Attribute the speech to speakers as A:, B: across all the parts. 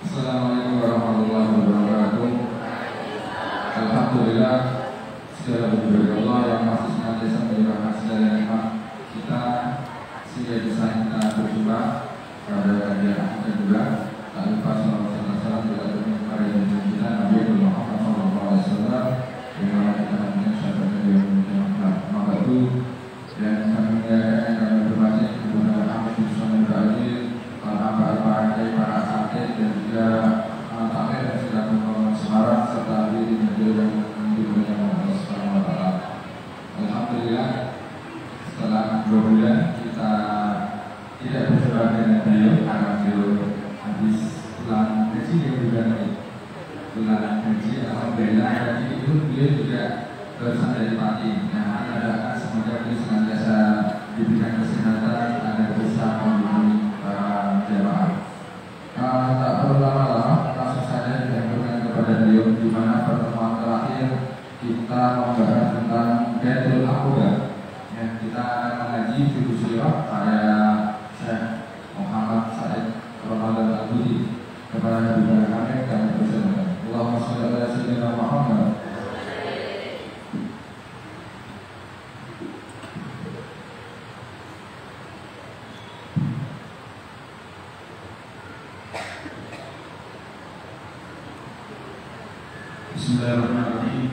A: Assalamualaikum warahmatullahi wabarakatuh. Alhamdulillah, segala puji bagi Allah yang masih senantiasa menyurahkan segala nikmat kita sehingga bisa kita berjumpa pada kajian dan juga tak lupa salam kita kepada junjungan kita Nabi Muhammad SAW yang mana kita mengenai syahadat yang maka itu dan kami menyayangi kami berbahagia kepada Ahmad bin Sunan Khalil, para asatid dan juga takmir dan segala pengorban Semarang serta diri negeri yang dimuliakan Allah Subhanahu wa taala. Alhamdulillah, setelah 2 bulan kita tidak berjumpa dengan beliau karena beliau habis pulang haji yang bulan ini. Pulang haji, alhamdulillah haji itu beliau juga barusan dari Pati. Nah, ada semoga beliau senantiasa diberikan kesehatan agar bisa membimbing para jamaah. Tak perlu lama-lama, langsung saja dihadirkan kepada beliau di mana pertemuan terakhir kita membahas tentang Baitul Aqabah. Ya, kita akan mengaji judul sirah pada Syekh Muhammad Said Ramadan Al-Budi kepada Nabi kami persilakan. Allahumma shalli ala sayyidina Muhammad.
B: Bismillahirrahmanirrahim.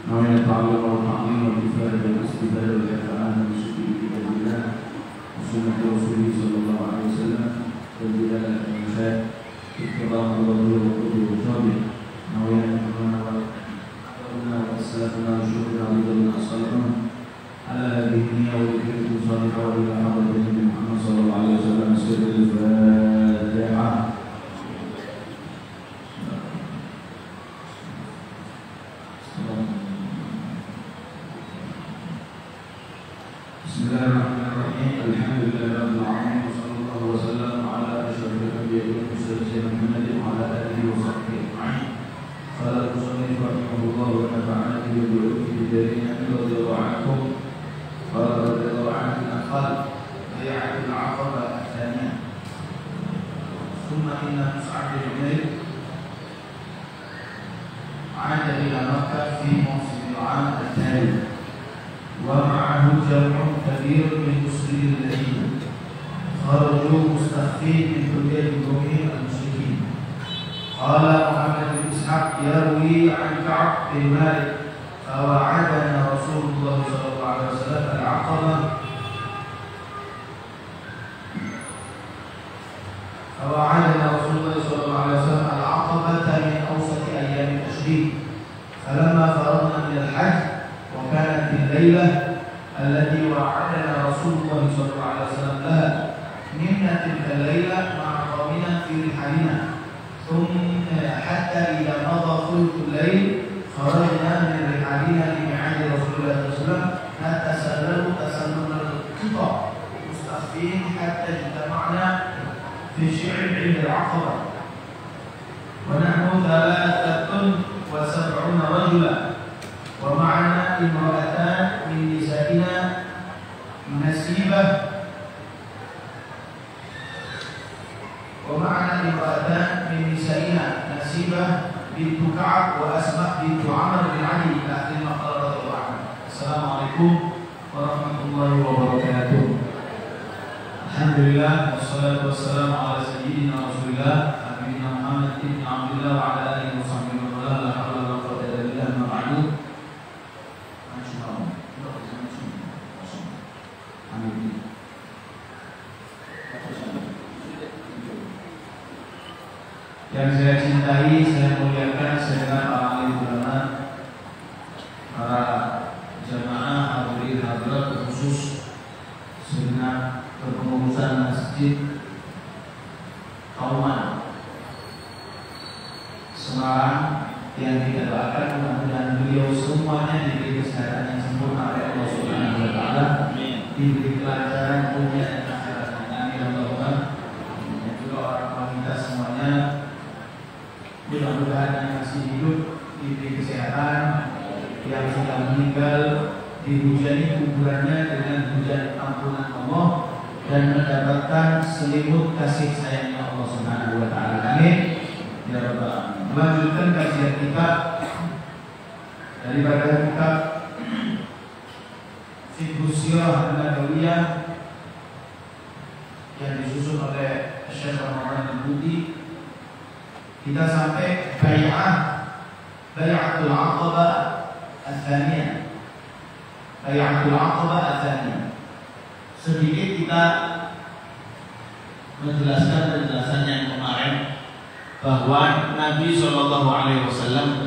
B: Namanya ta'ala wa ta'ala wa bifara dan asbifara wa yata'ala wa syukri kita sunnah Rasulullah sallallahu alaihi wasallam dan bila al-syekh ikhtiram Allah wa qudu wa tabi namanya ta'ala wa ta'ala wa sallallahu wa syukri wa sallallahu ala hadhihi niya wa dikritu sallallahu wa ila hadratin Muhammad sallallahu alaihi wasallam sirrul Fatihah. Bismillahirrahmanirrahim. Alhamdulillahirabbil alamin wa sallallahu wa sallam ala asyrafil anbiya'i wal mursalin Muhammadin wa ala alihi wa sahbihi ajma'in. Qala al-musannif rahimahullah wa nafa'ana bihi wa bi'ulumihi fid darin radhiyallahu anhum. Qala radhiyallahu anhu al-aqal bai'atul 'aqabah ats-tsaniyah. Thumma inna Mus'ab bin Umair 'ada ila Makkah fi mawsim al-'am al-thani. ومعه جمع كبير من مسلمي الذين خرجوا مستخفين من حجاج قومهم المشركين. قال محمد بن إسحاق يروي عن كعب بن مالك فوعدنا رسول الله صلى الله عليه وسلم العقبة من أوسط أيام التشريق. فلما فرغنا من الحج وكانت الليلة التي وعدنا رسول الله صلى الله عليه وسلم لها نمنا تلك الليلة مع قومنا في رحالنا ثم حتى إذا مضى ثلث الليل خرجنا من رحالنا لميعاد رسول الله صلى الله عليه وسلم نتسلل تسلل القطع مستخفين حتى اجتمعنا في شعب عند العقبة ونحن 73 رجلا ومعنا امرأتان من نسائنا نسيبة بنت كعب وأسماء بنت عمرو بن علي إلى آخر ما قال رضي الله عنه. السلام عليكم ورحمة الله وبركاته. Alhamdulillah wassalatu wassalamu ala sayyidina Rasulillah Nabiina Muhammad ibn Abdullah wa ala alihi wa sahbihi wa la hawla wa la quwwata illa billah ma ba'du. Yang saya cintai, saya muliakan, saya dengar para alim ulama, para jamaah hadirin hadirat khusus segenap kepengurusan masjid Kauman Semarang yang kita doakan mudah-mudahan beliau semuanya diberi kesehatan yang sempurna oleh Allah Subhanahu wa taala, diberi kelancaran dunia dan akhirat. Amin ya rabbal alamin. Dan juga orang kita semuanya mudah-mudahan yang masih hidup diberi kesehatan, yang sudah meninggal dihujani kuburannya dengan hujan ampunan Allah, dan mendapatkan selimut kasih sayangnya Allah Subhanahu wa taala. Amin. Ya rabbal alamin. Melanjutkan kajian kita daripada kitab Fiqh Sirah An-Nabawiyah yang disusun oleh Syekh Muhammad Al-Budi. Kita sampai Bai'atul Aqabah Ats-Tsaniyah. Bai'atul Aqabah Ats-Tsaniyah. Sedikit kita menjelaskan penjelasan yang kemarin bahwa Nabi Shallallahu Alaihi Wasallam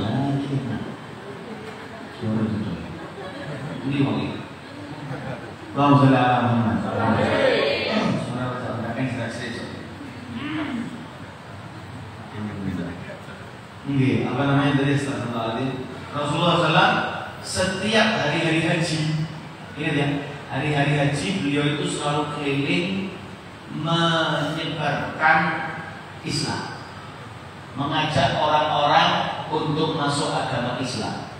B: apa namanya dari Rasulullah SAW setiap hari-hari haji, ingat ya, hari-hari haji beliau itu selalu keliling menyebarkan Islam, mengajak orang-orang untuk masuk agama Islam.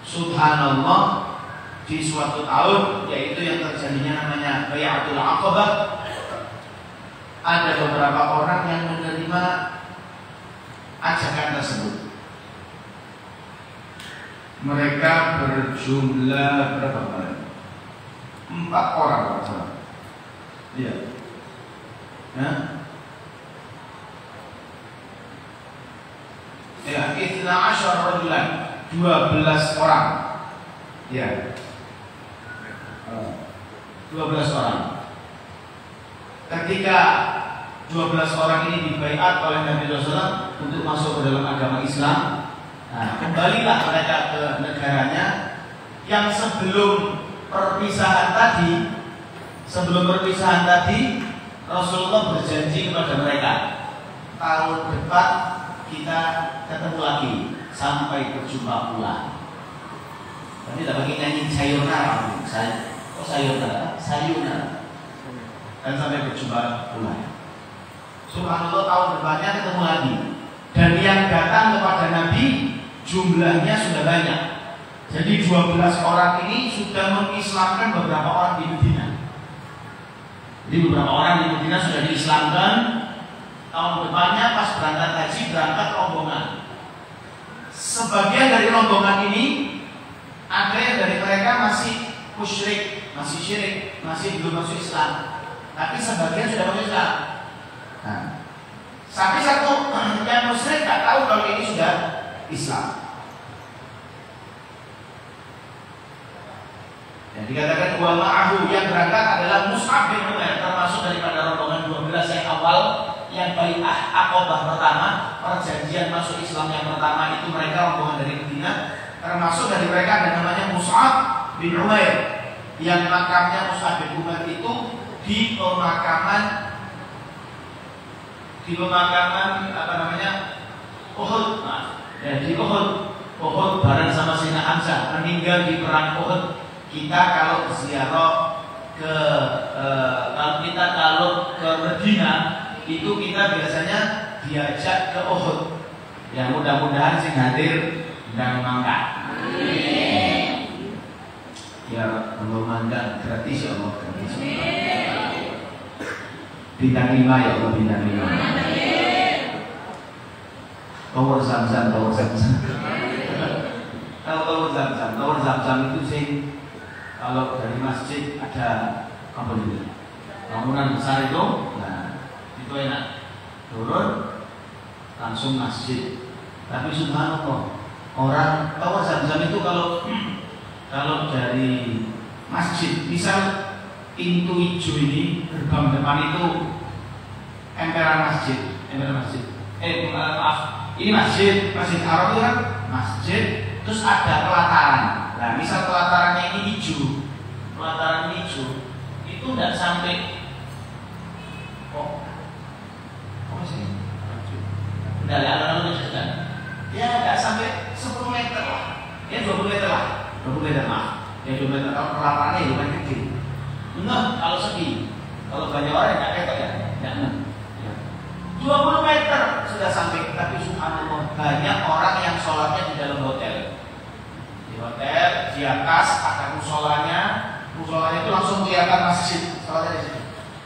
B: Subhanallah, di suatu tahun, yaitu yang terjadinya namanya Bai'atul Aqabah, ada beberapa orang yang menerima ajakan tersebut. Mereka berjumlah berapa orang? 4 orang. Iya. Ya. Ya, 12 rajulan, 12 orang. Ya. 12 orang. Ketika 12 orang ini dibaiat oleh Nabi SAW untuk masuk ke dalam agama Islam, nah, kembalilah mereka ke negaranya yang sebelum perpisahan tadi Rasulullah berjanji kepada mereka, tahun depan kita ketemu lagi sampai berjumpa pula. Tapi tidak pakai nyanyi sayonara, sayonara, dan sampai berjumpa pula. Subhanallah, tahun depannya ketemu lagi, dan yang datang kepada Nabi jumlahnya sudah banyak. Jadi 12 orang ini sudah mengislamkan beberapa orang di Medina. Jadi beberapa orang di Medina sudah diislamkan. Tahun depannya pas berangkat haji, berangkat rombongan. Sebagian dari rombongan ini ada yang dari mereka masih musyrik, masih syirik, masih belum masuk Islam. Tapi sebagian sudah masuk Islam. Nah, tapi satu yang musyrik tak tahu kalau ini sudah Islam. Yang dikatakan wa ma'ahu, yang berangkat adalah Mus'ab bin Umair, termasuk daripada rombongan 12 yang awal, yang Bai'ah Aqabah pertama, perjanjian masuk Islam yang pertama itu mereka rombongan dari Medina. Termasuk dari mereka ada namanya Mus'ab bin Umair, yang makamnya Mus'ab bin Umair itu di pemakaman apa namanya Uhud. Nah, ya, di Uhud bareng sama Sayyidina Hamzah meninggal di perang Uhud. Kita kalau ziarah kalau ke Medina itu kita biasanya diajak ke Uhud. Ya, mudah-mudahan sing hadir dan mangkat. Ya, kalau mangkat gratis ya Allah, gratis. Bintang 5 ya Allah, bintang 5. Tower Zam-Zam. Tower Zam-Zam itu sih, kalau dari masjid ada apa itu? Bangunan besar itu, nah itu enak. Turun langsung masjid. Tapi subhanallah, orang Tower Zam-Zam itu kalau dari masjid, misal pintu hijau ini, gerbang depan itu emperan masjid. Ini masjid Arab itu kan masjid, terus ada pelataran. Nah, misal pelatarannya ini hijau, itu tidak sampai sih? Tidak ada kan? Ya tidak sampai 10 meter lah, ya 20 meter lah, ya 20 meter. Kalau pelatarannya ya lumayan kecil. Enggak, kalau segi, kalau banyak orang tidak ketok ya, tidak. 20 meter sudah sampai. Tapi subhanallah, banyak orang yang sholatnya di dalam hotel. Di hotel, di atas ada musolanya itu langsung kelihatan masjid. Sholatnya di situ.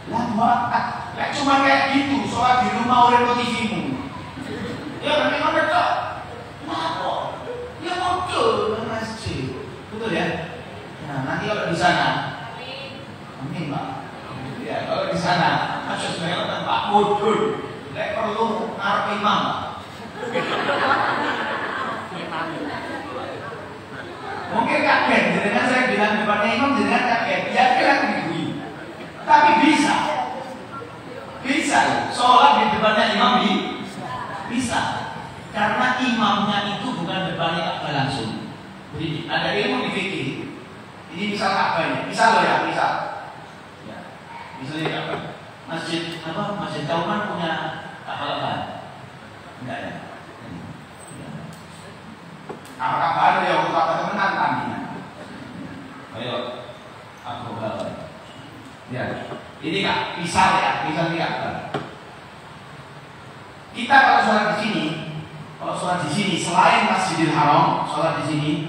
B: Lah cuma kayak gitu, sholat di rumah oleh TV-mu. Ya kan memang betul. Kenapa? Ya betul ke masjid. Betul ya? Nah, nanti kalau di sana, amin Pak. Ya, kalau di sana, masuk sebenarnya Pak Mudun. Lek perlu ngarep imam. Mungkin kaget, dengan saya bilang depannya imam dengan kaget. Ya kira begini. Tapi bisa. Sholat di depannya imam bisa. Karena imamnya itu bukan depannya Ka'bah langsung. Jadi ada ilmu di fikih. Ini misal Ka'bahnya. Misal loh ya, misal. Ya. Misalnya Ka'bah. Masjid Kauman punya Ka'bah. Enggak ya? Ka'bah ada yang untuk Ka'bah temenan tandingan. Ayo, aku bawa. Ya, ini Kak, misal nih Ka'bah. Kita kalau sholat di sini, selain Masjidil Haram, sholat di sini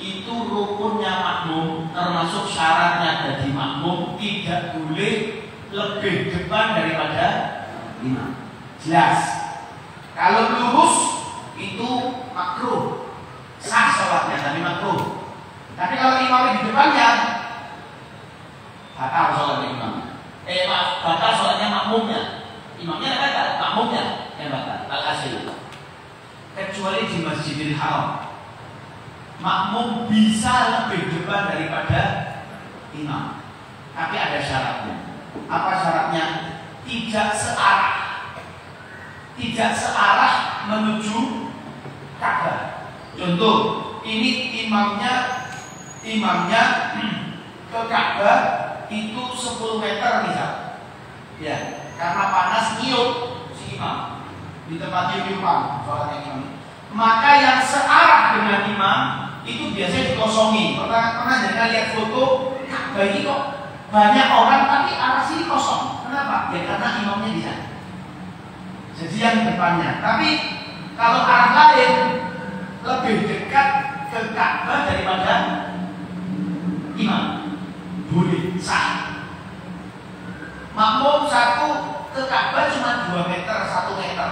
B: itu rukunnya makmum, termasuk syaratnya jadi makmum tidak boleh lebih depan daripada imam. Jelas. Kalau lurus itu makruh, sah sholatnya tapi makruh. Tapi kalau imam di depannya, batal sholatnya imam. Batal sholatnya makmumnya. Imamnya batal, makmumnya yang batal. Al-hasil. Kecuali di Masjidil Haram, makmum bisa lebih depan daripada imam. Tapi ada syaratnya. Apa syaratnya? Tidak searah menuju Ka'bah. Contoh, ini imamnya ke Ka'bah itu 10 meter misal. Ya, karena panas nyiup si imam di tempat imam sholatnya imam. Maka yang searah dengan imam itu biasanya dikosongi. Pernah jangan lihat foto Ka'bah ini kok banyak orang tapi arah sini kosong. Kenapa? Ya karena imamnya di sana. Jadi yang depannya. Tapi kalau arah lain lebih dekat ke Ka'bah daripada imam, boleh, sah. Makmum satu ke Ka'bah cuma 2 meter, 1 meter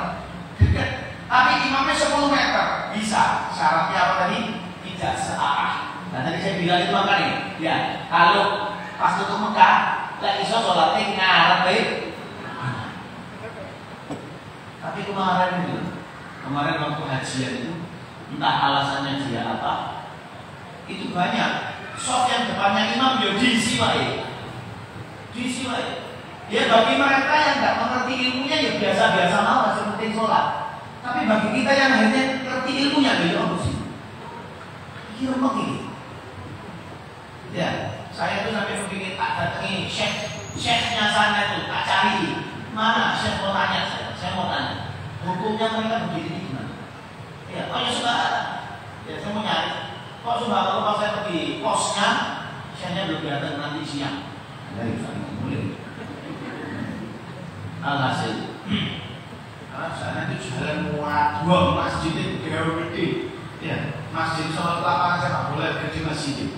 B: dekat. Tapi imamnya 10 meter, bisa. Syaratnya apa tadi? Tidak searah. Nah tadi saya bilang itu makanya. Ya, kalau pas tutup Mekah, lagi iso sholatnya ngarep baik. Tapi kemarin waktu hajian itu, entah alasannya dia apa, itu banyak. Sof yang depannya imam ya diisi wae. Ya bagi mereka yang tidak mengerti ilmunya ya biasa-biasa mau seperti sholat. Tapi bagi kita yang akhirnya ngerti ilmunya ya apa sih? Ini remuk ini. Ya, saya tuh sampai berpikir tak datangi chefnya sana itu, tak cari mana chef mau tanya saya mau tanya hukumnya mereka begini gimana? Ya, oh ya sudah. Ya saya mau nyari. Kok sudah kalau pas saya pergi posnya, chefnya belum datang nanti siang. Ya itu boleh. Alhasil, karena sana itu jalan dua masjidnya gede. Ya, masjid sholat lapangan saya tak boleh kerja masjid.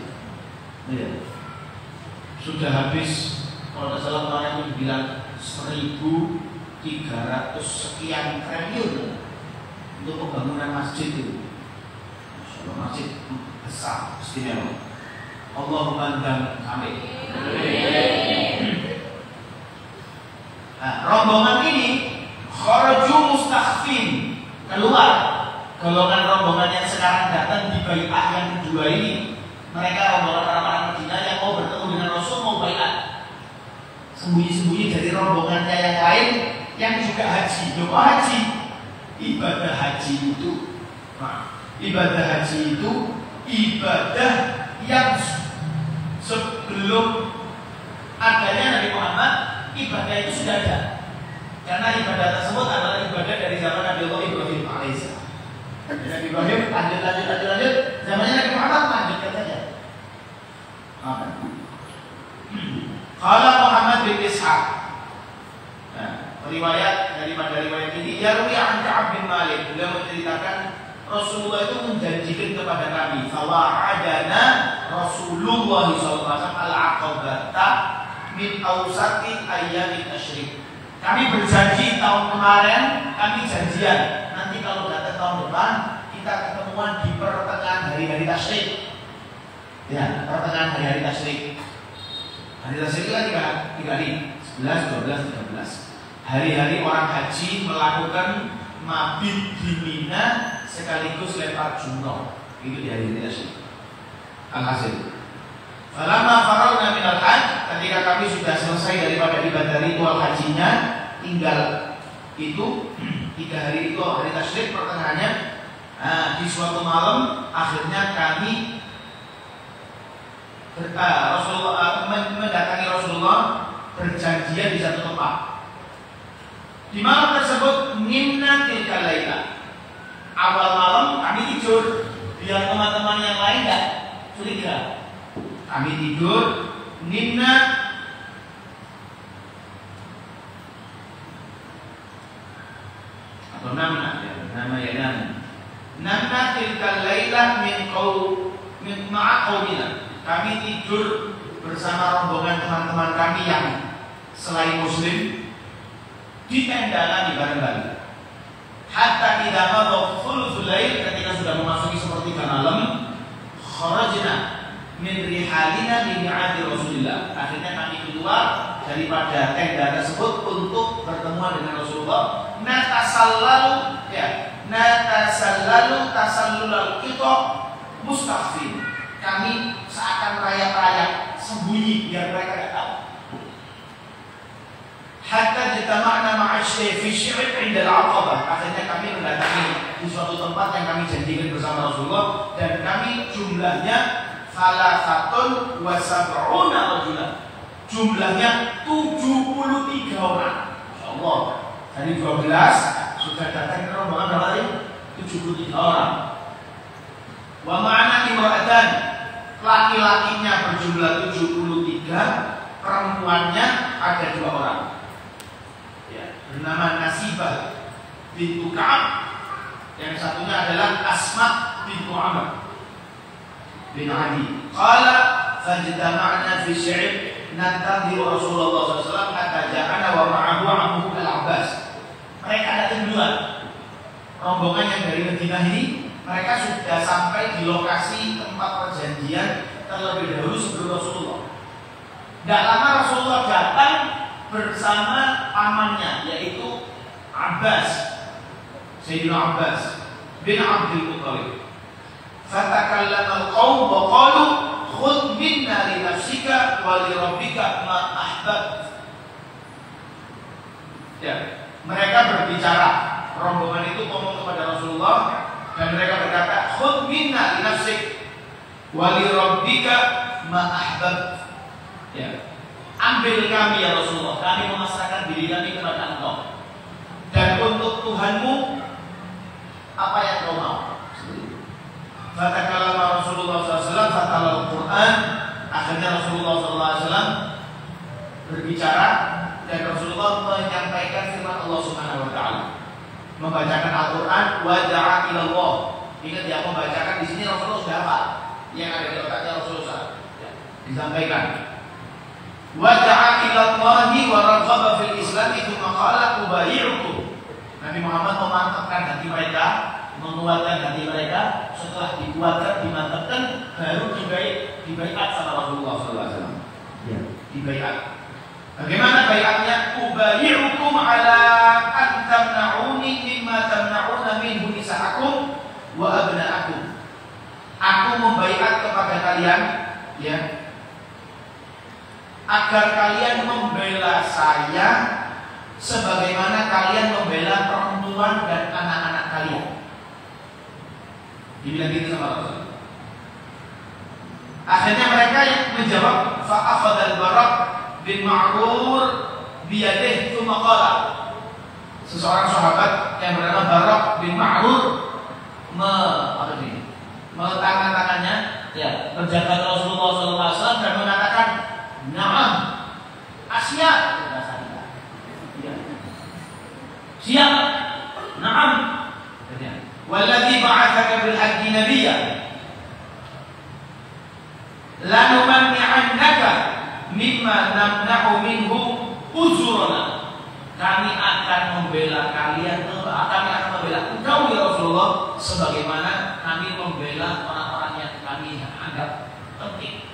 B: Ya. Sudah habis kalau tidak salah kemarin itu dibilang 1.300 sekian triliun untuk pembangunan masjid itu. Masjid besar, istimewa. Allahumma dan amin. Nah, rombongan ini kharaju mustakhfin, keluar. Golongan rombongan yang sekarang datang di bai'ah yang kedua ini, mereka rombongan orang-orang Madinah yang mau bertemu dengan Rasul, mau bai'ah. Sembunyi-sembunyi dari rombongannya yang lain yang juga haji. Loh, haji? Ibadah haji itu ibadah yang sebelum adanya Nabi Muhammad, ibadah itu sudah ada. Karena ibadah tersebut adalah ibadah dari zaman Nabi Allah Ibrahim alaihissalam. Nabi Ibrahim lanjut, zamannya Nabi Muhammad lanjutkan saja. Qala Muhammad bin Ishaq. Nah, riwayat daripada riwayat ini yarwi an Ka'ab bin Malik, beliau menceritakan Rasulullah itu menjanjikan kepada kami, fawa'adana Rasulullah SAW al-aqabata min awsati ayyamin tasyrik. Kami berjanji tahun kemarin, kami janjian nanti kalau datang tahun depan kita ketemuan di pertengahan hari-hari tasyrik. Ya, pertengahan hari-hari tasyrik. Hari tasyrik itu kan 3 hari, 11, 12, 13. Hari-hari orang haji melakukan mabit di Mina sekaligus lempar jumroh. Itu di hari tasyrik. Alhasil, falamma faragna minal hajj, ketika kami sudah selesai daripada ibadah ritual hajinya, tinggal itu 3 hari itu hari tasyrik pertengahannya. Di suatu malam akhirnya kami Rasulullah mendatangi Rasulullah berjanjian di satu tempat. Di malam tersebut nimna tilka laila. Awal malam kami tidur biar teman-teman yang lain enggak curiga. Kami tidur nimna atau namna ya, nama ya namna tilka laila min ma'a qaumina. Kami tidur bersama rombongan teman-teman kami yang selain muslim di tenda di bareng-bareng. Hatta idza qada thuluthul lail, ketika sudah memasuki sepertiga malam, kharajna min rihalina li mi'adi Rasulillah. Akhirnya kami keluar daripada tenda tersebut untuk bertemuan dengan Rasulullah. Natasallalu tasallulal qita mustaqfin. Kami seakan rayap-rayap sembunyi biar mereka tidak tahu. Hatta jitama'na ma'asy fi syi'ib 'inda al-'aqabah. Akhirnya kami mendatangi di suatu tempat yang kami janjikan bersama Rasulullah, dan kami jumlahnya salasatun wa sab'una rajulan. Jumlahnya 73 orang. Masyaallah. Dari 12 sudah datang ke rombongan berapa hari? 73 orang. Wa ma'ana imra'atan. Laki-lakinya berjumlah 73, perempuannya ada 2 orang. Bernama Nasibah bintu Ka'ab, yang satunya adalah Asma bintu Amr bin Adi. Qala fajtama'na fi syi'ib nantadhiru Rasulullah SAW hatta ja'ana wa ma'ahu ammuhu al-Abbas. Mereka datang duluan. Rombongan yang dari Madinah ini, mereka sudah sampai di lokasi tempat perjanjian terlebih dahulu sebelum Rasulullah. Tidak lama Rasulullah datang bersama pamannya, yaitu Abbas, Sayyidina Abbas bin Abdul Muttalib. Fatakallama al-qaum wa qalu khudh minna li nafsika wa li rabbika ma ahbab. Ya, mereka berbicara, rombongan itu ngomong kepada Rasulullah, dan mereka berkata, khudh minna li nafsik wa li rabbika ma ahbab. Ya, ambil kami ya Rasulullah, kami memasrahkan diri kami kepada Engkau, dan untuk Tuhanmu apa yang Kau mau. Fatakallama Rasulullah SAW fatalal Quran. Akhirnya Rasulullah SAW berbicara, dan Rasulullah menyampaikan firman Allah Subhanahu Wa Taala, membacakan Al-Quran. Wada'a ilallah. Ingat ya, membacakan di sini Rasulullah sudah apa yang ada di otaknya Rasulullah ya, disampaikan. Wada'a ilallahi wa raghaba fil Islam tsumma qala ubayyi'ukum. Nabi Muhammad memantapkan hati mereka, menguatkan hati mereka. Setelah dikuatkan, dimantapkan, baru dibaiat sama Rasulullah SAW. Ya, dibaiat. Bagaimana baiatnya? Ubayyi'ukum ala an tamna'uni mimma tamna'una minhu nisa'akum wa abna'akum. Aku membaiat kepada kalian, ya, agar kalian membela saya sebagaimana kalian membela perempuan dan anak-anak kalian. Dibilang gitu sama Rasul. Akhirnya mereka yang menjawab, fa akhadha al-Bara' bin Ma'rur biyadih tsumma qala. Seseorang sahabat yang bernama Bara' bin Ma'rur meletakkan tangannya, ya, berjabat Rasulullah SAW dan mengatakan, "Na'am, Asia." Ya. Siap. Na'am. Walladzi ba'atsaka bil haqqi nabiyya lanumanni'annaka mimma namna'u minhu uzurana. Kami akan membela kalian, kami akan membela engkau ya Rasulullah sebagaimana kami membela orang-orang yang kami anggap penting.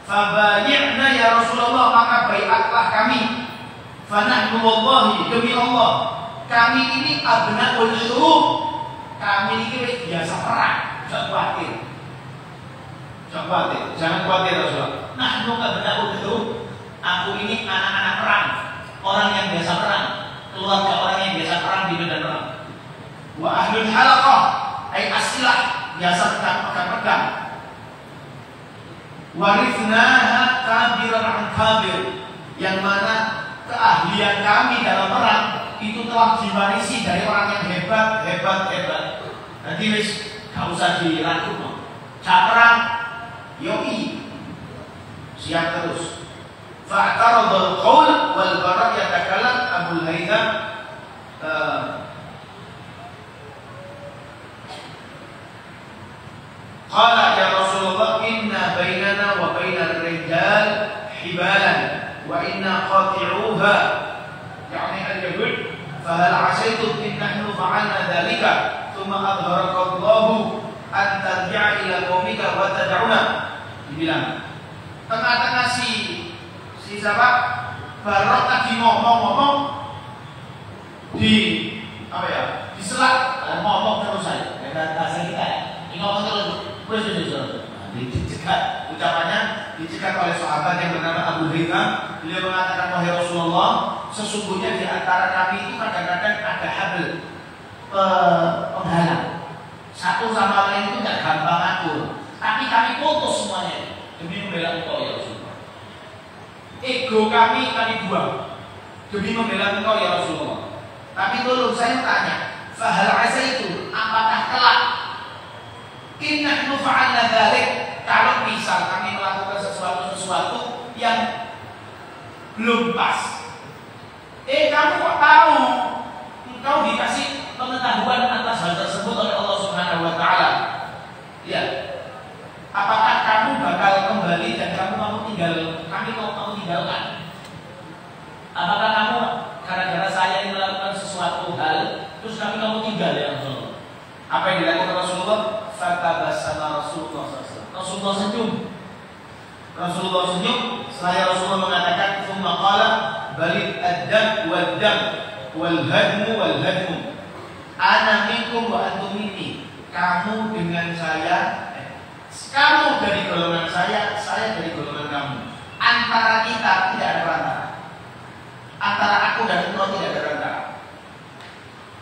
B: Fabayi'na ya Rasulullah, maka baiatlah kami. Fanahnu wallahi, demi Allah, kami ini abnaul syurub. Kami ini biasa perang, jangan khawatir. Jangan khawatir Rasulullah. Nahnu abnaul syurub. Aku ini anak-anak perang, orang yang biasa perang, keluarga orang yang biasa perang di medan perang. Wa ahlul halaqah, ay asilah, biasa pegang-pegang. Warithnaha kabiran an kabir, yang mana keahlian kami dalam perang itu telah diwarisi dari orang yang hebat. Nanti wis gak usah dirangkum. Cak perang, yoi, siap terus. Fa'taradul qaul wal bara' yatakallam Abul Haytham qala ya Rasulullah inna bainana wa bainal rijal hibalan wa inna qati'uha yani al-yahud fahal asaytum in nahnu fa'alna dhalika thumma adharaka Allahu an tarji'a ila qaumika wa tad'una. Dibilang tengah-tengah si siapa Barok tadi ngomong di apa ya, diselak ngomong terus saja ya, bahasa kita ya, ngomong terus dicegat, ucapannya dicegat oleh sahabat yang bernama Abu Haytham. Beliau mengatakan, wahai Rasulullah, sesungguhnya di antara kami itu kadang-kadang ada habl penghalang, satu sama lain itu tidak gampang atur, tapi kami putus semuanya demi membela engkau ya Rasulullah. Ego kami buang demi membela engkau ya Rasulullah. Tapi tolong saya tanya, fahal asaitu, apakah kelak in nahnu fa'alna dzalik, kalau misal kami melakukan sesuatu yang belum pas, kamu kok tahu, engkau dikasih pengetahuan atas hal tersebut oleh Allah Subhanahu wa taala. Ya. Apakah kamu bakal kembali dan kami mau tinggalkan? Apakah kamu gara-gara saya yang melakukan sesuatu hal terus kami mau tinggal ya Rasulullah? Apa yang dilakukan Rasulullah? Fatabassama Rasulullah SAW. Rasulullah senyum. Setelah Rasulullah mengatakan, "Tsumma qala balid ad-dam wad-dam wal hadmu wal hadmu. Ana minkum wa antum minni." Kamu dengan saya, kamu dari golongan saya dari golongan kamu. Antara kita tidak ada perantara. Antara aku dan engkau tidak ada perantara.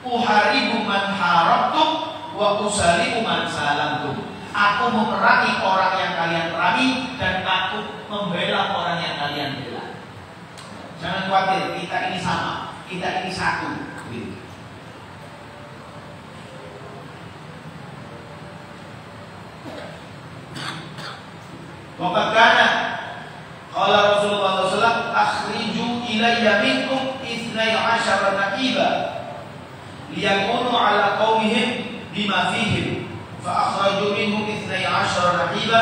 B: Uharibu man harabtum wa usalimu man salamtum. Aku memerangi orang yang kalian perangi dan aku membela orang yang kalian bela. Jangan khawatir, kita ini sama, kita ini satu. Waqad kana qala Rasulullah sallallahu alaihi wasallam akhriju ilayya minkum 12 naqiba liyakunu ala qaumihim bima fihim fa akhraju minhum 12 naqiba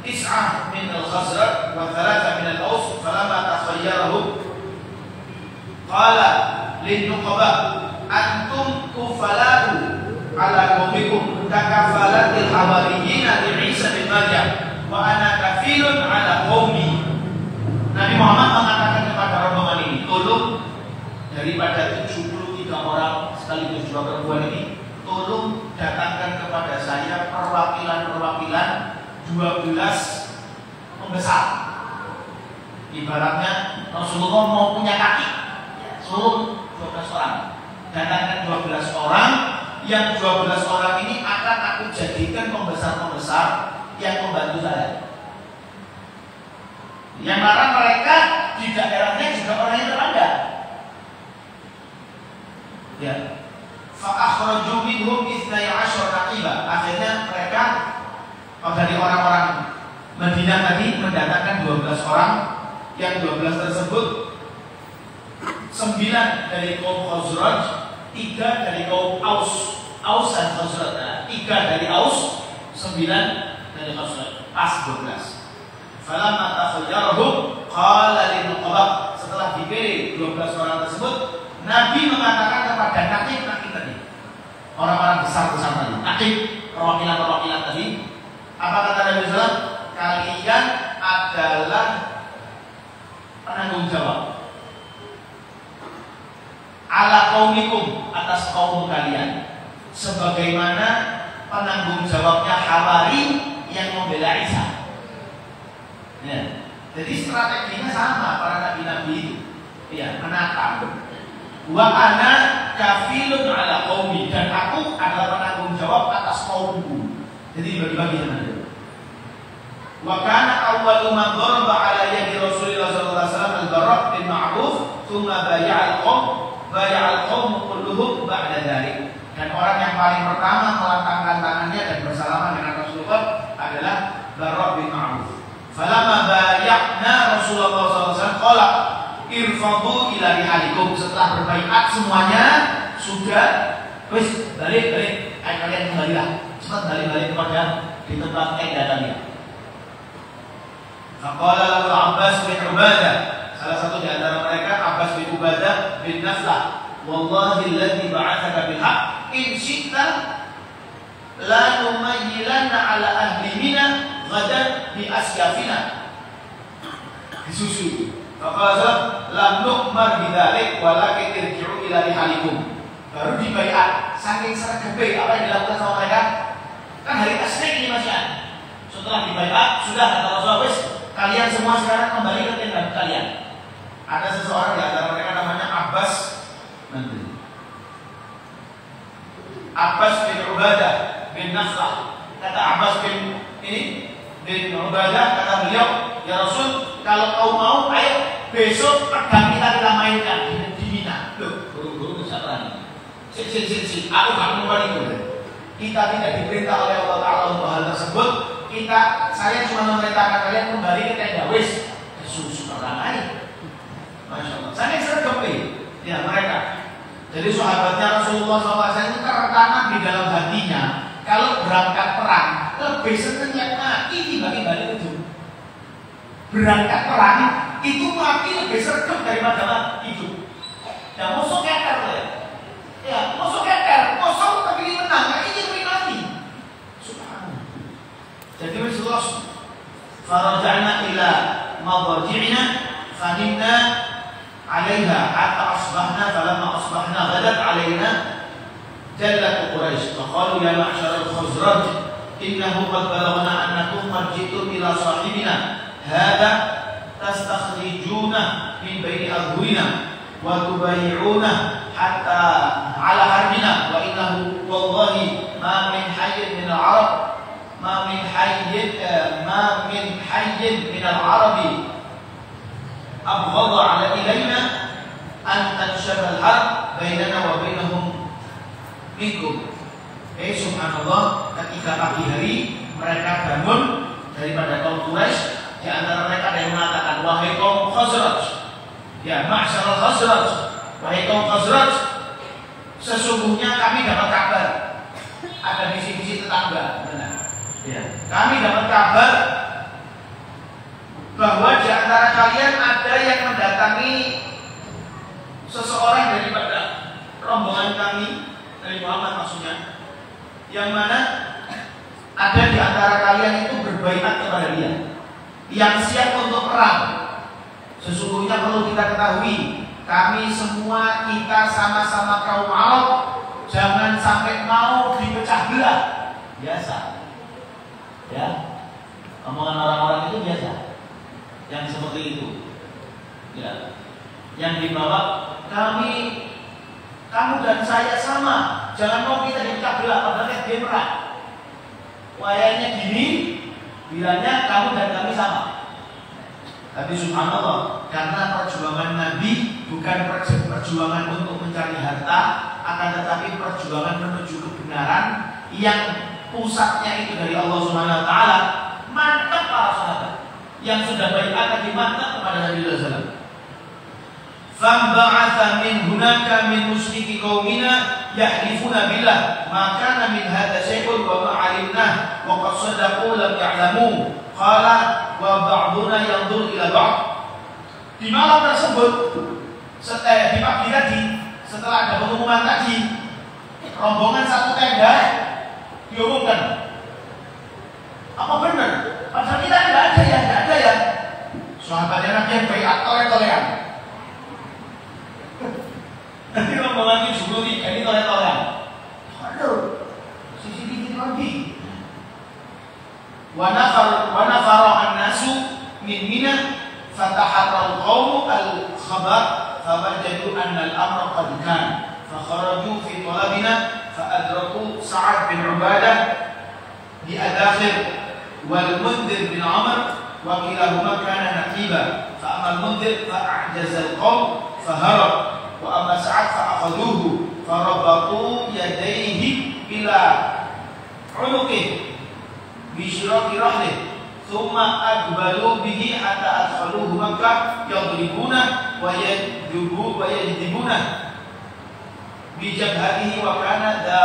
B: 9 min al-Khazraj wa 3 min al-Aus falamma takhayyarahum qala lin-nuqaba antum kufala'u ala qaumikum kakafalatil hawariyina li Isa bin Maryam wa ana kafilun ala qaumi. Nabi Muhammad mengatakan kepada rombongan ini, tolong daripada 73 orang sekaligus 2 perempuan ini, tolong datangkan kepada saya perwakilan 12 pembesar. Ibaratnya Rasulullah mau punya kaki, suruh 12 orang. Datangkan 12 orang, yang 12 orang ini akan aku jadikan pembesar-pembesar yang membantu saya. Yang mana mereka di daerahnya juga orang yang terpandang. Ya. Fa akhraju minhum 12 naqiba. Akhirnya mereka dari orang-orang Madinah tadi mendatangkan 12 orang, yang 12 tersebut 9 dari kaum Khazraj, 3 dari kaum Aus dan Khazraj. 3 dari Aus, 9 dari Khazraj, pas 12. Falamma takhayyarahum qala lil nuqaba. Setelah dipilih 12 orang tersebut, Nabi mengatakan kepada nakib tadi, orang-orang besar-besar tadi, nakib, perwakilan-perwakilan tadi, apa kata Nabi SAW? Kalian adalah penanggung jawab ala qaumikum, atas kaum kalian, sebagaimana penanggung jawabnya Hawari yang membela Isa. Ya. Jadi strateginya sama para nabi-nabi itu, ya, menata. Wa ana kafilun ala qaumi, dan aku adalah penanggung jawab atas kaumku. Jadi bagi-bagi teman-teman. Wa kana awwalu man daraba ala yadi Rasulullah sallallahu alaihi wasallam al-Bara' bin Ma'ruf, thumma bay'al qaum kulluhum ba'da dzalik. Dan orang yang paling pertama melangkahkan tangannya dan bersalaman dengan Rasulullah adalah Bara' bin Ma'ruf. Falamma bay'na Rasulullah sallallahu alaihi wasallam qala irfadu ila rihalikum. Setelah berbaiat semuanya sudah, wis balik, ayo kalian kembalilah. Cepat balik kepada di tempat kaidah kalian. Faqala lahu Abbas bin Ubadah, salah satu di antara mereka Abbas bin Ubadah bin Naflah, wallahi alladzi ba'atsaka bil haqq in syi'ta la numayyilanna ala ahli Mina ghadan bi asyafina. Disusul. Faqala lam nu'mar bidzalik walakin irji'u ila rihalikum. Baru dibaiat, saking sergepe apa yang dilakukan sama mereka. Kan hari tasrik ini Mas ya. Setelah dibaiat, sudah kata Rasulullah, wis kalian semua sekarang kembali ke tenda kalian. Ada seseorang di antara mereka namanya Abbas bin Ubadah bin Naflah. Kata Abbas bin Ubadah, kata beliau, ya Rasul, kalau kau mau, ayo besok pedang kita mainkan di Mina. Loh, guru-guru bisa berani. Aku gak mau itu. Kita tidak diperintah oleh Allah Ta'ala untuk hal tersebut. Saya cuma memerintahkan kalian kembali ke tenda. Wis, susu perang aja. Masya Allah. Saya sergap ya mereka. Jadi sahabatnya Rasulullah SAW itu tertanam di dalam hatinya. Kalau berangkat perang, lebih senang yang mati dibanding itu. Berangkat perang itu mati lebih sergap daripada hidup. Ya musuh keker ya. Ya musuh keker, musuh tapi ini menang, nah, ini lebih mati. Subhanallah. Jadi Rasulullah faraja'na ila madaji'na fanimna 'alaiha hatta asbahna, falamma asbahna ghadat 'alaina jallat Quraisy. Faqalu ya ma'syar al-Khazraj innahu qad balaghna annakum qad ji'tum ila sahibina hadha tastakhrijuna min baini adhurina wa tubay'una hatta ala harbina wa innahu wallahi ma min hayyin min al-arab ma min hayyin min al-arabi abghadha ala ilayna an tanshaba al-harb bainana wa bainahum minkum. Subhanallah, ketika pagi hari mereka bangun daripada kaum Quraisy, di antara mereka ada yang mengatakan, wahai kaum Khazraj, ya ma'syarul Khazraj, wahai kaum Khazraj, sesungguhnya kami dapat kabar, ada misi-misi tetangga, ya, kami dapat kabar bahwa di antara kalian ada yang mendatangi seseorang daripada rombongan kami, dari Muhammad maksudnya, yang mana ada di antara kalian itu berbaiat kepada dia, yang siap untuk perang. Sesungguhnya perlu kita ketahui, kami semua kita sama-sama kaum Arab, jangan sampai mau dipecah belah. Biasa, ya, omongan orang-orang itu biasa, yang seperti itu, ya, yang dibawa kamu dan saya sama, jangan mau kita dipecah belah, padahal dia perang. Wayanya gini, bilangnya kamu dan kami sama. Tapi subhanallah, karena perjuangan Nabi bukan perjuangan untuk mencari harta, akan tetapi perjuangan menuju kebenaran yang pusatnya itu dari Allah Subhanahu wa taala. Mantap para sahabat yang sudah baiat tadi, mantap kepada Nabi sallallahu alaihi wasallam. Famba'atha min hunaka min musyriki qaumina yahlifuna billah ma kana min hadza syai'un wa ma 'alimna wa qad sadaqu lam ya'lamu qala wa ba'duna yanzur ila ba'd. Di malam tersebut di pagi tadi setelah ada pengumuman tadi, rombongan satu tenda diumumkan. Apa benar? Padahal kita nggak ada ya. Sahabatnya Nabi yang baiat toleh-tolehan. Nanti rombongan itu syukuri, ini toleh-tolehan. Aduh, CCTV lagi. Wa nafara an-nasu min Mina fataharral qawmu al-khabar fawajadu anna al-amra qad kan fakharaju fi talabina faadraku Sa'ad bin Ubadah di Adakhir wal Mundhir bin Amr wa kilahuma kana naqiba fa amal Mundhir fa a'jaza al-qawm faharab wa amma Sa'ad fa akhaduhu farabatu yadayhi ila unuqihi bi shiraki rahlih thumma adbalu bihi hatta adkhaluhu Makkah yadribuna wa yajdibuna bi jabhatihi wa kana da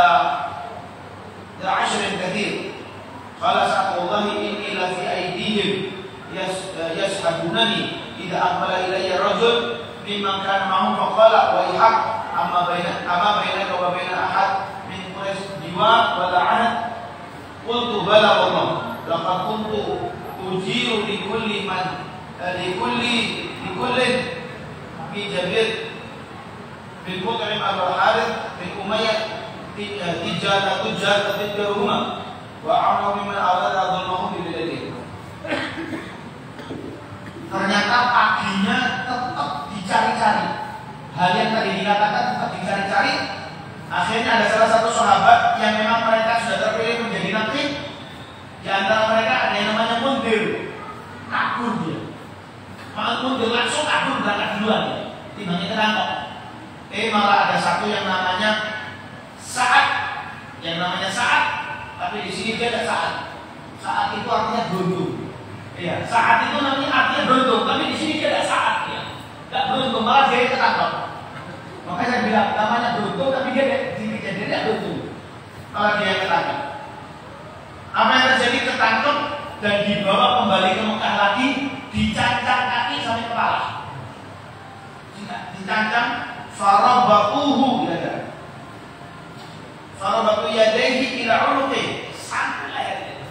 B: 'ashrin kathir. Qala sa'allahi inni la fi aydihim yashabunani idza aqbala ilayya rajul mimman kana ma'hum faqala wa ihaq amma bainaka wa baina ahad min Quraisy jiwa wa la'anat qultu bala wallah laqad kuntu ujiru li kulli bi Jabir bin Mut'im al-Harith bin Umayyah tijarahuma wa amru mimman arada dhulmahum bi biladih. Ternyata paginya tetap dicari-cari. Hal yang tadi dikatakan tetap dicari-cari. Akhirnya ada salah satu sahabat yang memang mereka sudah terpilih menjadi nabi. Di antara mereka ada yang namanya Mundhir. Kabur dia. Mundhir langsung kabur berangkat duluan. Timbangnya terangkat. Malah ada satu yang namanya Sa'ad. Yang namanya Sa'ad. Tapi di sini dia ada Sa'ad. Sa'ad itu artinya beruntung. Iya, Sa'ad itu namanya artinya beruntung. Tapi di sini dia ada Sa'ad. Ya. Gak beruntung, malah dia ketangkap. Makanya saya bilang namanya beruntung, tapi dia di kejadiannya beruntung. Kalau dia ketangkap. Apa yang terjadi ketangkep dan dibawa kembali ke Mekah lagi, dicancang kaki sampai kepala. Dicancang, farabaquhu ya. Farabatu yadayhi ila unuqi, sampai lehernya.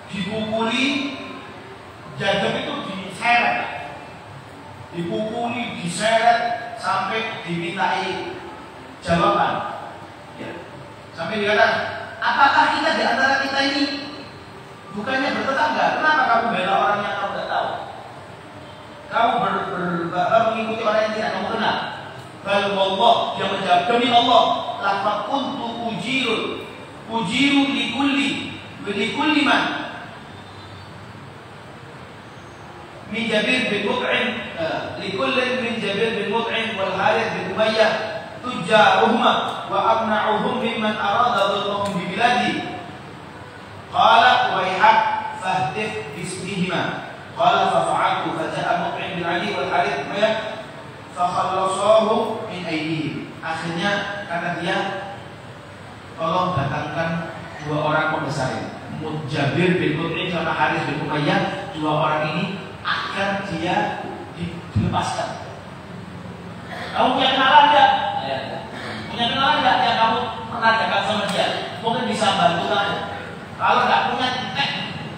B: Dipukuli, jadab itu diseret. Dipukuli, diseret sampai dimintai jawaban. Ya. Sampai dikatakan, apakah kita di antara kita ini bukannya bertetangga? Kenapa kamu bela orang yang kamu tidak tahu? Kamu mengikuti orang yang tidak kamu kenal. Bal wallah, dia menjawab, demi Allah, laqad kuntu ujiru li kulli man min Jabir bin Mut'im likullin min Jabir bin Mut'im wal Harith bin Umayyah tujaruhuma wa amna'uhum mimman arada dhulmahum bi biladi. Qala wa ihaq fahdif bismihima. Qala fa fa'altu fa ja'a Mut'im bin Ali wal Harith bin Umayyah fa khallasahu min aydihim. Akhirnya kata dia, tolong datangkan dua orang pembesar ini, Jabir bin Mut'im sama Harith bin Umayyah, dua orang ini agar dia dilepaskan. Kamu punya kenalan enggak? Ya. Punya kenalan enggak yang kamu pernah dagang sama dia? Mungkin bisa bantu kamu. Kalau enggak punya,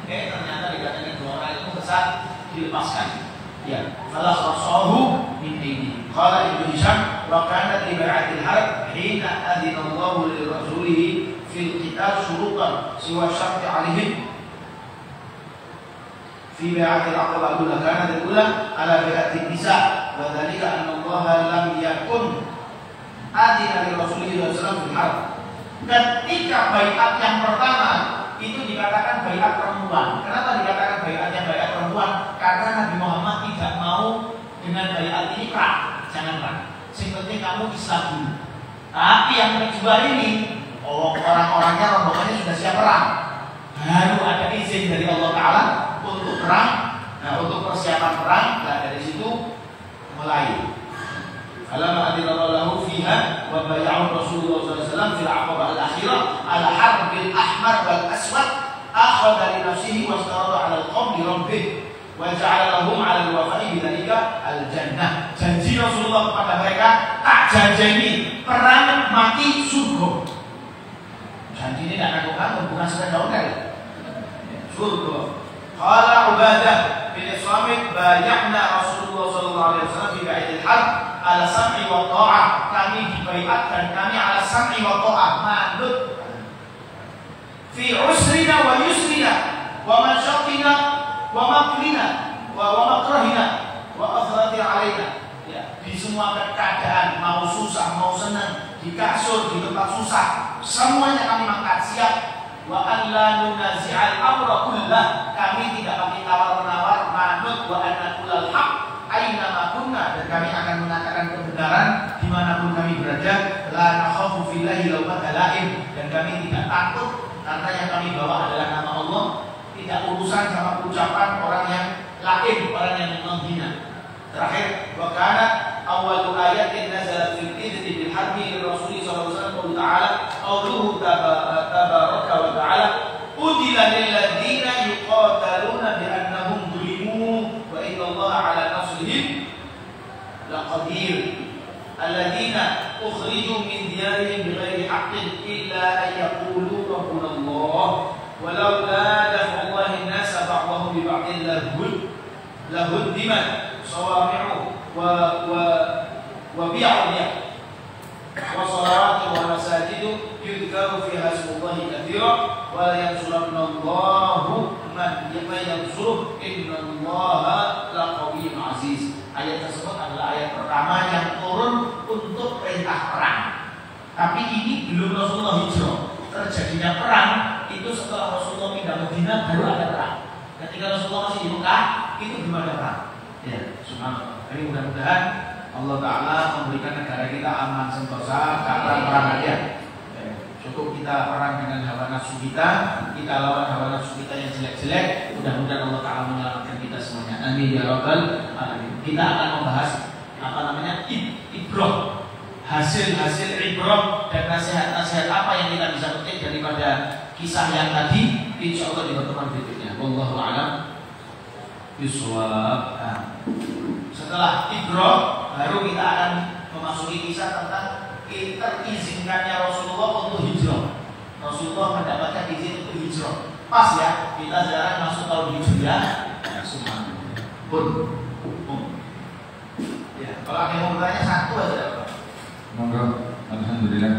B: ternyata dikatakan dua orang itu besar, dilepaskan. Ya, falah rasahu min aidi. Qala Ibnu Hisham wa kanat ibadatul harb hina adina Allah li rasulih fil qital syurutan siwa syarti alaihim. في بيعة العقبة الأولى كانت الأولى على بيعة النساء وذلك أن الله لم يكن أذن لرسوله صلى الله عليه وسلم في الحرب. Ketika baiat yang pertama itu dikatakan baiat perempuan. Kenapa dikatakan baiatnya baiat perempuan? Karena Nabi Muhammad tidak mau dengan baiat ini perang, jangan perang. Yang penting kamu Islam dulu. Tapi yang kedua ini, orang-orangnya rombongannya sudah siap perang. Baru ada izin dari Allah Taala untuk perang, Nah, untuk persiapan perang, nah dari situ mulai. Alamma adillallahu fiha wa bay'u Rasulullah sallallahu alaihi wasallam fil aqabah al-akhirah al-harbil ahmar wal aswad akhadha li nafsihi wa istarada 'ala al-qawm bi rabbih wa ja'ala lahum 'ala al-wafa'i bidzalika al-jannah. Janji Rasulullah kepada mereka, tak janji perang mati surga. Janji ini tidak ngaku-ngaku, bukan sekedar onel. Surga. Qala Ubadah bin Samit bay'na Rasulullah sallallahu alaihi wasallam fi bai'il harb ala sam'i wa ta'ah. Kami dibaiatkan, kami ala sam'i wa ta'ah, manut fi usrina wa yusrina wa masyaqqina wa makrina wa makrahina wa afrati alaina. Ya, di semua keadaan, mau susah mau senang, di kasur, di tempat susah, semuanya kami mangkat siap. Wa an la nunazi'al amra kullah, kami tidak pakai tawar-menawar, manut wa an naqulal haq aina ma kunna, dan kami akan mengatakan kebenaran dimanapun kami berada. La nakhafu fillahi lawmata la'im, dan kami tidak takut karena yang kami bawa adalah nama Allah, tidak urusan sama ucapan orang yang lain, orang yang menghina. Terakhir, wa kana awwalu ayatin nazalat fil idri bil harbi Rasul sallallahu alaihi wasallam ta'ala qawluhu tabaraka wa ta'ala udila lil ladzina yuqataluna bi annahum zulimu wa inna Allah 'ala nasrihim laqadir alladzina ukhriju min diyarihim bighairi haqqin illa an yaqulu rabbuna Allah walau la daf'ullahi an-nasa ba'dahum bi ba'din lahuddimat sawami'u wa bi'u wa salawatu wa masajidu yudhkaru fiha ismullahi katsira wa la yansurannallahu man yansuruh innallaha laqawiyyun aziz. Ayat tersebut adalah ayat pertama yang turun untuk perintah perang. Tapi ini belum Rasulullah hijrah. Terjadinya perang itu setelah Rasulullah pindah Madinah baru ada perang. Ketika Rasulullah masih di Mekah itu belum ada perang. Ya, subhanallah. Jadi mudah-mudahan Allah Ta'ala memberikan negara kita aman sentosa, gak perang aja. Cukup kita perang dengan hawa nafsu kita lawan hawa nafsu kita yang jelek-jelek. Mudah-mudahan Allah Ta'ala menyelamatkan kita semuanya. Amin ya rabbal alamin. Kita akan membahas ibrah, hasil-hasil ibrah dan nasihat-nasihat apa yang kita bisa petik daripada kisah yang tadi. Insya Allah di pertemuan berikutnya. Wallahu a'lam bishawab. Setelah ibrah baru kita akan memasuki kisah tentang terizinkannya Rasulullah untuk hijrah. Rasulullah mendapatkan izin untuk hijrah. Pas ya, kita sekarang masuk tahun hijriah. Ya, subhanallah. Ya, kalau ada yang mau bertanya satu aja.
A: Monggo, alhamdulillah.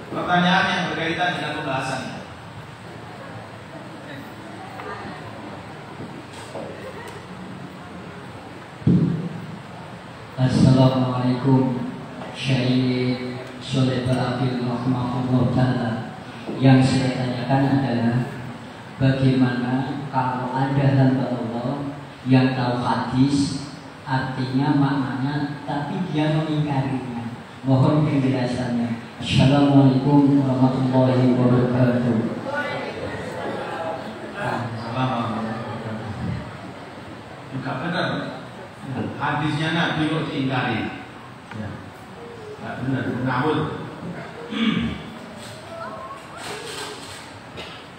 B: Pertanyaan yang berkaitan dengan pembahasan.
C: Assalamualaikum Syekh Soleh Barafil rahimahullah ta'ala. Yang saya tanyakan adalah bagaimana kalau ada hamba Allah yang tahu hadis artinya maknanya tapi dia mengingkarinya. Mohon penjelasannya. Assalamualaikum warahmatullahi wabarakatuh.
B: Enggak benar. Hadisnya Nabi kok diingkari. Ya. Enggak benar, ngawur.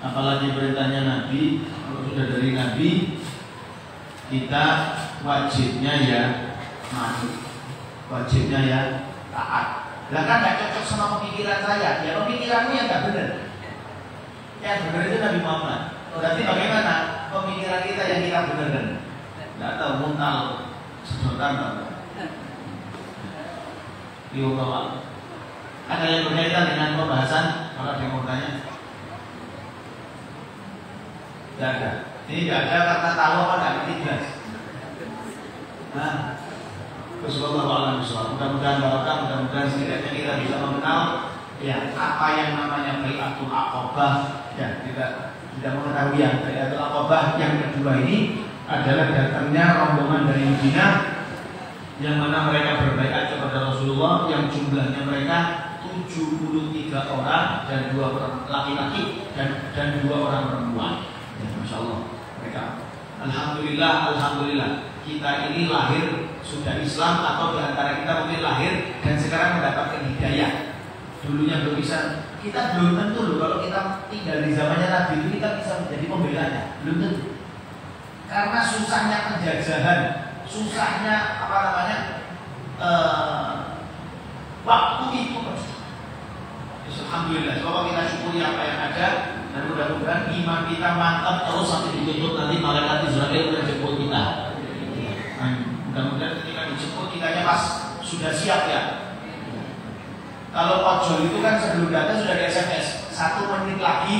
B: Apalagi perintahnya Nabi, kalau sudah dari Nabi, kita wajibnya ya manut, wajibnya ya taat. Lah kan gak cocok sama pemikiran saya. Ya pemikiranmu yang gak benar. Yang benar itu Nabi Muhammad. Berarti bagaimana pemikiran kita yang kita benarkan? Gak tahu muntal sedotan apa. Ada yang berkaitan dengan pembahasan? Kalau ada yang mau tanya? Tidak ada. Ini tidak ada karena tahu apa tidak jelas. Nah, mudah-mudahan barakah, mudah-mudahan setidaknya kita bisa mengenal ya apa yang namanya Bai'atul Aqabah. Ya, kita tidak mengetahui yang Bai'atul Aqabah yang kedua ini adalah datangnya rombongan dari Madinah yang mana mereka berbaiat kepada Rasulullah, yang jumlahnya mereka 73 orang dan 2 orang laki-laki dan 2 orang perempuan. Ya, Masya Allah mereka. Alhamdulillah kita ini lahir sudah Islam, atau diantara kita mungkin lahir dan sekarang mendapatkan hidayah. Dulunya belum bisa, kita belum tentu loh kalau kita tinggal di zamannya Nabi itu kita bisa menjadi pembelanya, belum tentu. Karena susahnya penjajahan, susahnya waktu itu. Alhamdulillah, semoga kita syukuri apa yang ada, dan mudah-mudahan iman kita mantap terus sampai dituntut nanti malaikat Israel menjemput kita. Mudah-mudahan ketika dijemput kitanya pas sudah siap ya. Kalau ojol itu kan sebelum datang sudah di SMS 1 menit lagi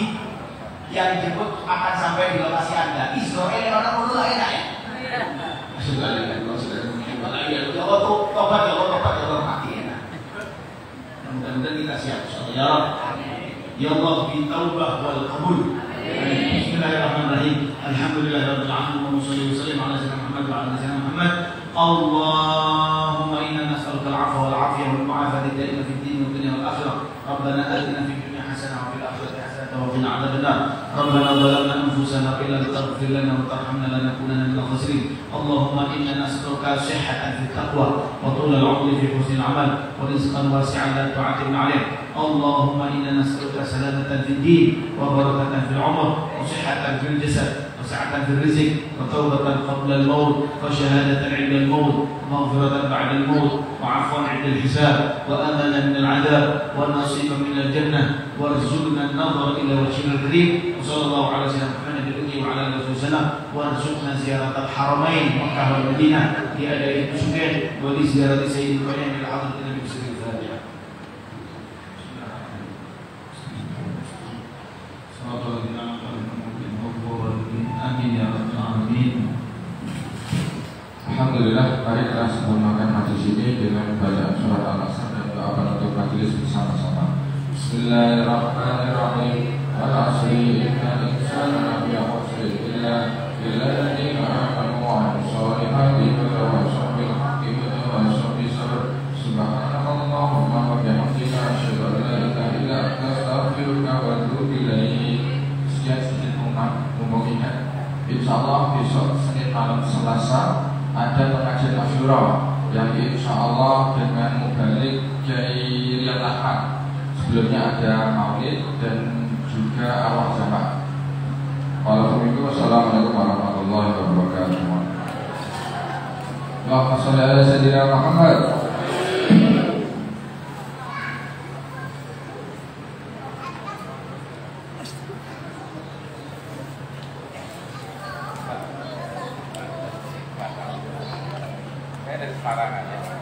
B: yang dijemput akan sampai di lokasi Anda. Israel orang mulu lah enak ya. Sudah ya, kalau sudah ya tobat mati enak. Mudah-mudahan kita siap. Ya Allah bitaubah wal qabul. Bismillahirrahmanirrahim. Alhamdulillahirabbil alamin wa sallallahu wasallam ala sayyidina Muhammad wa ala sayyidina Muhammad. Allahumma inna nas'aluka al-'afwa wal 'afiyah wal mu'afata daima fid din wad dunya wal akhirah. Rabbana atina fid dunya hasanah wa fil akhirati hasanah wa qina adzabannar. Rabbana zalamna anfusana wa illam taghfir lana wa tarhamna lanakunanna minal khasirin. Allahumma inna nas'aluka sihhatan fit taqwa wa tulal 'umri fi husnil 'amal wa rizqan wasi'an la tu'athirna 'alaih. Allahumma inna nas'aluka salamatan fid din wa barakatan fil 'umr wa sihhatan fil jasad wa sa'atan fil rizq wa tawbatan qabla al-maut wa shahadatan 'inda al-maut wa maghfiratan ba'da al-maut wa 'afwan 'inda al-hisab wa amanan min al-'adab wa nasiban min al-jannah warzuqna an-nadhara ila wajhil karim. Sallallahu ala sayyidina Muhammad wa ala alihi wasallam warzuqna ziyarat al-haramain Makkah wal Madinah di adai nusukin wa di ziyarati sayyidil qawmin ila hadratin Nabi sallallahu alaihi wasallam. Amin ya rabbal alamin.
A: Alhamdulillah, mari kita sempurnakan majelis ini dengan bacaan surat Al-Asr dan doa penutup majelis bersama-sama. Bismillahirrahmanirrahim. Al-asri innal insana lafi khusr illa alladziina aamanu wa 'amilus shalihati wa tawassaw bil haqqi wa tawassaw bis sabr. Subhanakallahumma wa bihamdika asyhadu an la ilaha illa anta astaghfiruka wa atubu ilaik. Sekian sedikit ingat, insyaallah besok Senin malam Selasa ada pengajian Asyura yang insyaallah dengan mubalik Kiai Rian Ahmad. Sebelumnya ada maulid dan juga arwah jamaah. Wassalamualaikum warahmatullahi wabarakatuh. Allahumma shalli ala sayyidina Muhammad. Saya dari Semarang aja.